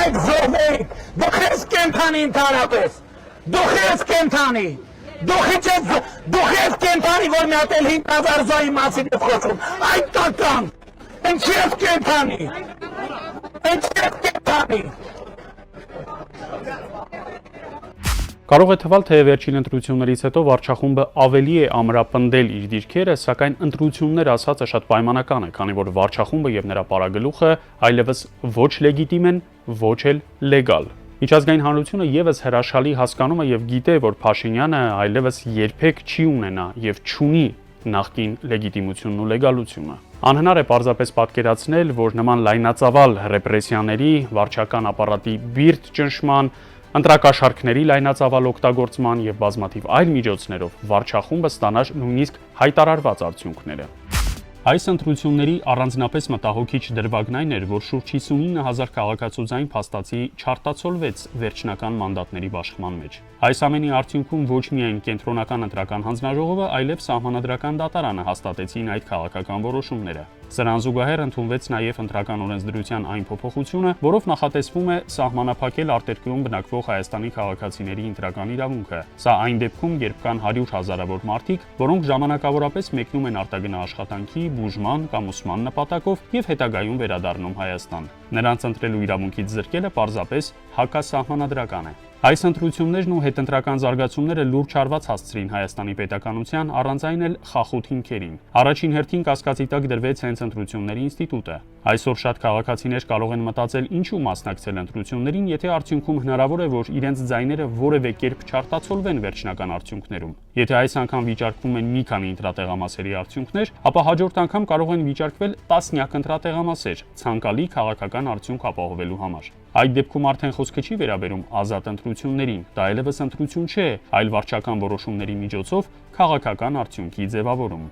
եք զոհվեիք, դուք ես կենթանի ընդհանրապես, դուք ես կենթանի, դուք ես կենթանի, որ մի հատ էլ 5000 զոհի մասին եք խոսում, այդ տական, ինչի ես կենթանի, Կարող է թվալ, թե վերջին ընտրություններից հետո վարչախումբը ավելի է ամրապնդել իր դիրքերը, սակայն ընտրություններ ասածը շատ պայմանական է, քանի որ վարչախումբը եւ նրա պարագլուխը այլևս ոչ լեգիտիմ են, ոչ էլ լեգալ։ Միջազգային հանրությունը եւս հրաշալի հասկանում է եւ գիտե, որ Փաշինյանը այլևս երբեք չի ունենա եւ չունի նախկին լեգիտիմությունն ու լեգալությունը։ Անհնար է պարզապես պատկերացնել, որ նման լայնածավալ ռեպրեսիաների, վարչական ապարատի բիրտ ճնշման, ընտրակաշառքների լայնածավալ օգտագործման եւ բազմաթիվ այլ միջոցներով վարչախումբը ստանար նույնիսկ հայտարարված արդյունքները։ Այս ընտրությունների առանձնապես մտահոգիչ դրվագն այն էր, որ շուրջ 59000 քաղաքացիության փաստացի չարտացոլվեց վերջնական մանդատների բաշխման մեջ։ Այս ամենի արդյունքում ոչ միայն կենտրոնական ընտրական հանձնաժողովը, այլև սահմանադրական դատարանը հաստատեցին այդ քաղաքական որոշումները։ Սրան զուգահեռ ընդունվեց նաև ընտրական օրենսդրության այն փոփոխությունը, որով նախատեսվում է սահմանափակել արտերկրում բնակվող Հայաստանի քաղաքացիների ընտրական իրավունքը։ Սա այն դեպքում, երբ կան 100,000-ավոր մարդիկ, որոնք ժամանակավորապես մեկնում են արտագնա աշխատանքի, բուժման կամ ուսման նպատակով եւ հետագայում վերադառնում Հայաստան։ Նրանց ընտրելու իրավունքից զրկելը պարզապես հակասահմանադրական է։ Այս ընտրություններն ու հետընտրական զարգացումները լուրջ հարված հասցրին Հայաստանի պետականության, առանց այն էլ խախոտ հիմքերին։ Առաջին հերթին կասկածի տակ դրվեց հենց ընտրությունների ինստիտուտը։ Այսօր շատ քաղաքացիներ կարող են մտածել, ինչու մասնակցել ընտրություններին, եթե արդյունքում հնարավոր է, որ իրենց ձայները որևէ կերպ չարտացոլվեն վերջնական արդյունքներում։ Եթե այս անգամ վիճարկվում են մի քանի ընտրատեղամասերի արդյունքներ, ապա հաջորդ անգամ կարող են վիճարկվել տասնյակ ընտրատեղամասեր, ցանկալի քաղաքական արդյունք ապահովելու համար։ Այդ դեպքում արդեն խոսքը չի վերաբերում ազատ ընտրություններին, դա այլևս ընտրություն չէ, այլ վարչական որոշումների միջոցով քաղաքական արդյունքի ձևավորում։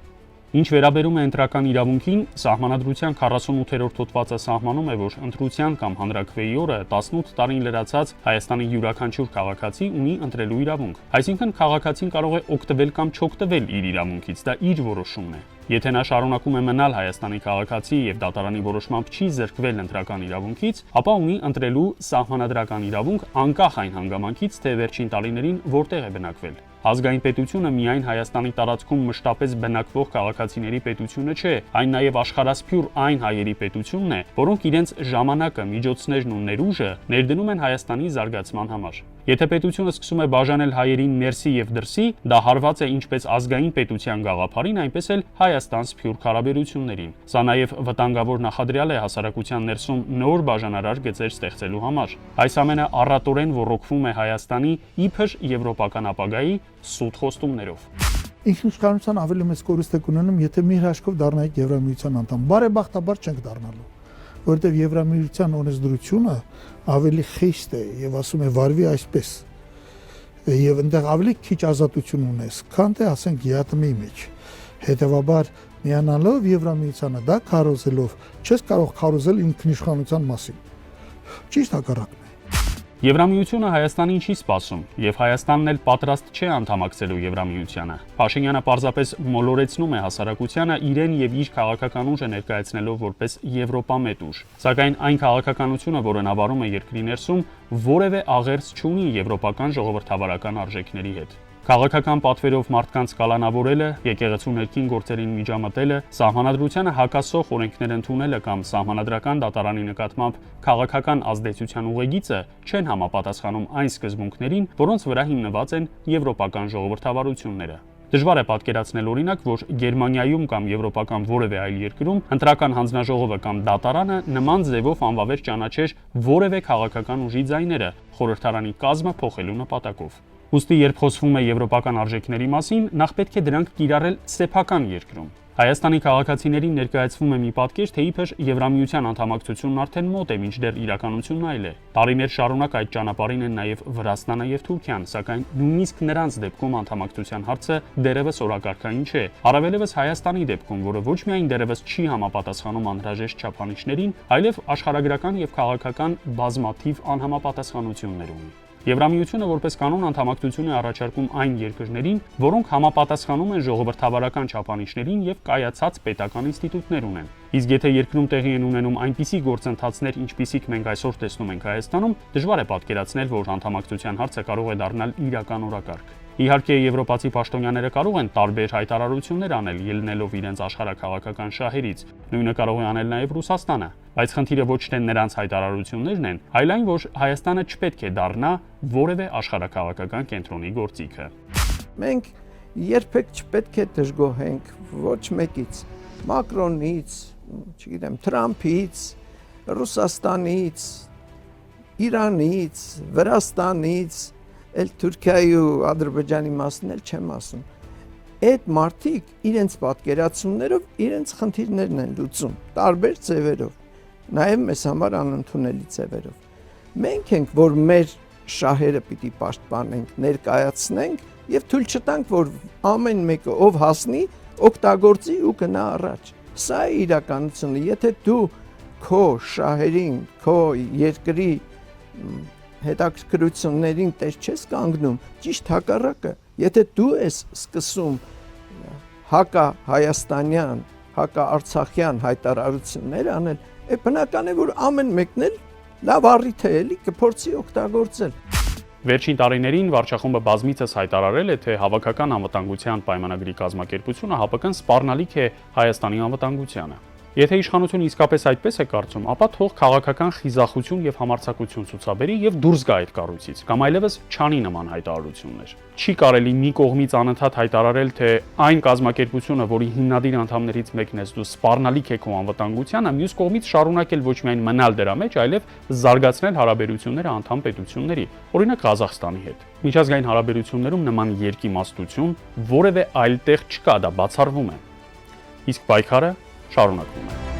Ինչ վերաբերում է ընտրական իրավունքին, Սահմանադրության 48-րդ հոդվածը սահմանում է, որ ընտրության կամ հանրաքվեի օրը 18 տարին լրացած Հայաստանի յուրաքանչյուր քաղաքացի ունի ընտրելու իրավունք։ Այսինքն քաղաքացին կարող է օգտվել կամ չօգտվել իր իրավունքից, դա իր որոշումն է։ Եթե նա շարունակում է մնալ Հայաստանի քաղաքացի եւ դատարանի որոշմամբ չի զրկվել ընտրական իրավունքից, ապա ունի ընտրելու սահմանադրական իրավունք անկախ այն հանգամանքից, թե վերջին տարիներին որտեղ է բնակվել։ Ազգային պետությունը միայն Հայաստանի տարածքում մշտապես բնակվող քաղաքացիների պետությունը չէ, այն նաև աշխարհասփյուր այն հայերի պետությունն է, որոնք իրենց ժամանակը, միջոցներն ու ներուժը ներդնում են Հայաստանի զարգացման համար։ Եթե պետությունը սկսում է բաժանել հայերին ներսի եւ դրսի, դա հարված է ինչպես ազգային պետության գաղափարին, այնպես էլ Հայաստան-սփյուռ հարաբերություններին։ Սա նաև վտանգավոր նախադրյալ է հասարակության ներսում նոր բաժանարար գծեր ստեղծելու համար։ Այս ամենը առատորեն ոռոգվում է Հայաստանի իբր եվրոպական ապագայի սուտ խոստումներով։ Ինքնիշխանության ավելի մեծ կորուստ եք ունենում, եթե մի հաշվով դառնայիք Եվրամիության անդամ։ Բարեբախտաբար չենք դառնալու, որովհետև Եվրամիության օրենսդրությունը ավելի խիստ է եւ ասում է վարվի այսպես։ Եվ այնտեղ ավելի քիչ ազատություն ունես, քան թե ասենք ԵԱՏՄ-ի մեջ։ Հետևաբար միանալով Եվրամիությանը դա քարոզելով չես կարող քարոզել ինքնիշխանության մասին։ Ճիշտ հակառակն է։ Եվրամիությունը Հայաստանին չի սպասում, եւ Հայաստանն էլ պատրաստ չէ անդամակցելու Եվրամիությանը։ Փաշինյանը պարզապես մոլորեցնում է հասարակությանը իրեն եւ իր քաղաքական ուժը ներկայացնելով որպես եվրոպամետ ուժ։ Սակայն այն քաղաքականությունը, որը նա վարում է երկրի ներսում, որևէ աղերս չունի եվրոպական ժողովրդավարական արժեքների հետ։ Քաղաքական պատվերով մարդկանց կալանավորելը, եկեղեցու ներքին գործերին միջամտելը, սահմանադրությանը հակասող օրենքներ ընդունելը կամ սահմանադրական դատարանի նկատմամբ քաղաքական ազդեցության ուղեգիծը չեն համապատասխանում այն սկզբունքներին, որոնց վրա հիմնված են եվրոպական ժողովրդավարությունները։ Դժվար է պատկերացնել օրինակ, որ Գերմանիայում կամ եվրոպական որևէ այլ երկրում ընտրական հանձնաժողովը կամ դատարանը նման ձևով անվավեր ճանաչեր որևէ քաղաքական ուժի ձայները խորհրդարանի կազմը փոխելու նպատակով։ Ուստի երբ խոսվում է եվրոպական արժեքների մասին, նախ պետք է դրանք կիրառել սեփական երկրում։ Հայաստանի քաղաքացիներին ներկայացվում է մի պատկեր, թե իբր Եվրամիության անդամակցությունն արդեն մոտ է, մինչդեռ իրականությունն այլ է։ Տարիներ շարունակ այդ ճանապարհին են նաև Վրաստանը եւ Թուրքիան, սակայն նույնիսկ նրանց դեպքում անդամակցության հարցը դեռևս օրակարգային չէ։ Առավելևս Հայաստանի դեպքում, որը ոչ միայն դեռևս չի համապատասխանում անհրաժեշտ չափանիշներին, այլև աշխարհագրական եւ քաղաքական բազմաթիվ անհամապատասխանություններ ունի։ Եվրամիությունը որպես կանոն անդամակցություն է առաջարկում այն երկրներին, որոնք համապատասխանում են ժողովրդավարական չափանիշներին եւ կայացած պետական ինստիտուտներ ունեն։ Իսկ եթե երկրում տեղի են ունենում այնպիսի գործընթացներ, ինչպիսիք մենք այսօր տեսնում ենք Հայաստանում, դժվար է պատկերացնել, որ անդամակցության հարցը կարող է դառնալ իրական օրակարգ։ Իհարկե, եվրոպացի պաշտոնյաները կարող են տարբեր հայտարարություններ անել, ելնելով իրենց աշխարհաքաղաքական շահերից։ Նույնը կարող է անել նաև Ռուսաստանը, բայց խնդիրը ոչ թե նրանց հայտարարություններն են, այլ այն, որ Հայաստանը չպետք է դառնա որևէ աշխարհաքաղաքական կենտրոնի գործիքը։ Մենք երբեք չպետք է դժգոհենք ոչ մեկից, Մակրոնից, չգիտեմ, Թրամփից, Ռուսաստանից, Իրանից, Վրաստանից, էլ Թուրքիայի ու Ադրբեջանի մասն էլ չեմ ասում։ Այդ մարդիկ իրենց պատկերացումներով իրենց խնդիրներն են լուծում, տարբեր ձևերով, նաև մեզ համար անընդունելի ձևերով։ Մենք ենք, որ մեր շահերը պիտի պաշտպանենք, ներկայացնենք եւ թույլ չտանք, որ ամեն մեկը ով հասնի, օգտագործի ու գնա առաջ։ Սա է իրականությունը, եթե դու քո շահերին, քո երկրի հետաքրքրություններին տես չես կանգնում, ճիշտ հակառակը, եթե դու ես սկսում հակա հայաստանյան, հակա արցախյան հայտարարություններ անել, բնական է, որ ամեն մեկն էլ լավ առիթ է էլի կփորձի օգտագործել։ Վերջին տարիներին վարչախումբը բազմիցս հայտարարել է, թե հավաքական անվտանգության պայմանագրի կազմակերպությունը ՀԱՊԿ-ն սպառնալիք է Հայաստանի անվտանգությանը։ Եթե իշխանությունը իսկապես այդպես է կարծում, ապա թող քաղաքական խիզախություն եւ համարձակություն ցուցաբերի եւ դուրս գա այդ կառույցից, կամ այլևս չանի նման հայտարարություններ։ Չի կարելի մի կողմից անընդհատ հայտարարել, թե այն կազմակերպությունը, որի հիմնադիր անդամներից մեկն ես դու, սպառնալիք է քո անվտանգությանը, մյուս կողմից շարունակել ոչ միայն մնալ դրա մեջ, այլև զարգացնել հարաբերությունները անդամ պետությունների, օրինակ Ղազախստանի հետ։ Միջազգային հարաբերություններում նման երկիմաստություն որևէ այլ տեղ չկա, դա բացառվում է։ Իսկ պայքարը շարունակվում է։